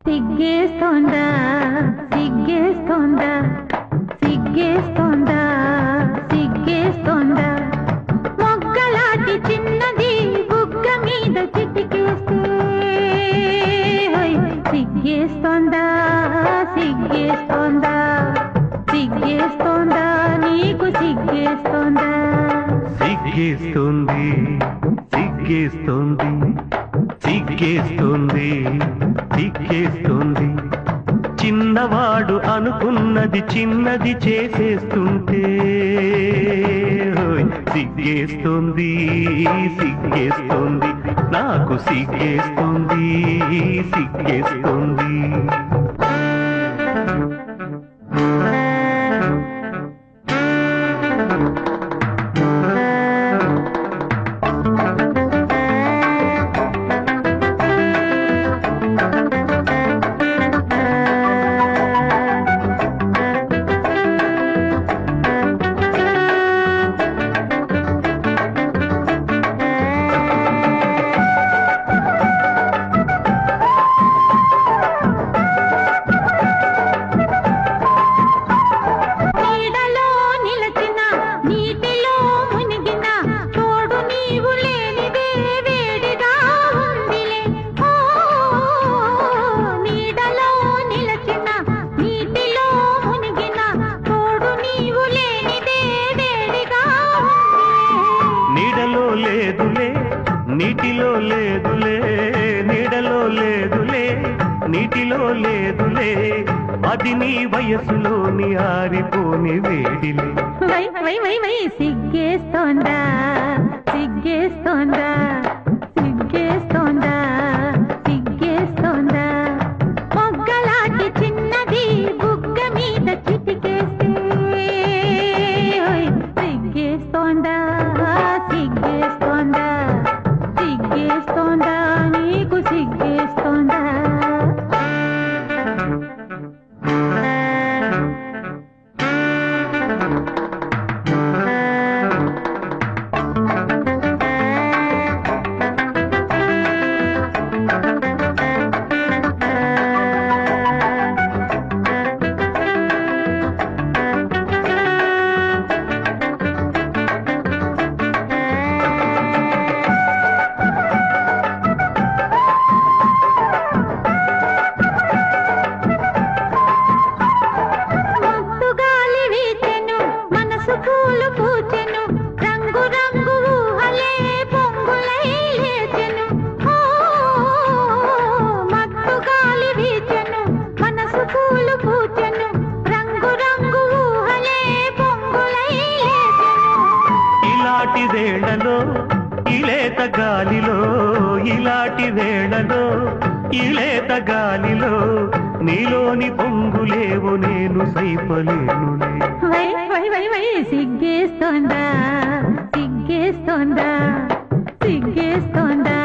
సిగ్గేస్తోందా సిగ్గేస్తోందా సిగ్గేస్తోందా సిగ్గేస్తోందా మొగ్గలాంటి చిన్నది బుగ్గ మీద చిటికేస్తే సిగ్గేస్తోందా సిగ్గేస్తోందా సిగ్గేస్తోందా నీకు సిగ్గేస్తోందా సిగ్గేస్తోంది సిగ్గేస్తోంది సిగ్గేస్తోంది సిగ్గేస్తోంది చిన్నవాడు అనుకున్నది చిన్నది చేసేస్తుంటే సిగ్గేస్తోంది సిగ్గేస్తోంది నాకు సిగ్గేస్తోంది సిగ్గేస్తోంది నీటిలో లేదులే నీడలో లేదులే నీటిలో లేదులే అది నీ వయసులోని ఆరిపోని వేడిలే సిగ్గేస్తోందా సిగ్గేస్తోందా సిగ్గేస్తోందా సిగ్గేస్తోందా మొగ్గలాంటి చిన్నది బుగ్గ మీద చిటికేస్తే సిగ్గేస్తోందా సిగ్గేస్తోందా సిగ్గేస్తోందా నీకు సిగ్గేస్తోందా ఇలాంటి వేళలో ఇలేత గాలిలో ఇలాంటి వేళలో ఇలేత గాలిలో నీలోని పొంగులేవో నేను సైపలేనులే సిగ్గేస్తోందా సిగ్గేస్తోందా సిగ్గేస్తోందా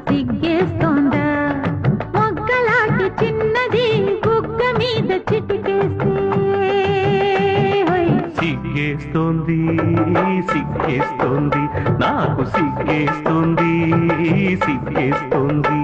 సిగ్గేస్తోందా మొగ్గలాంటి చిన్నది బుగ్గ మీద చిటికేస్తే సిగ్గేస్తోంది సిగ్గేస్తోంది నాకు సిగ్గేస్తోంది సిగ్గేస్తోంది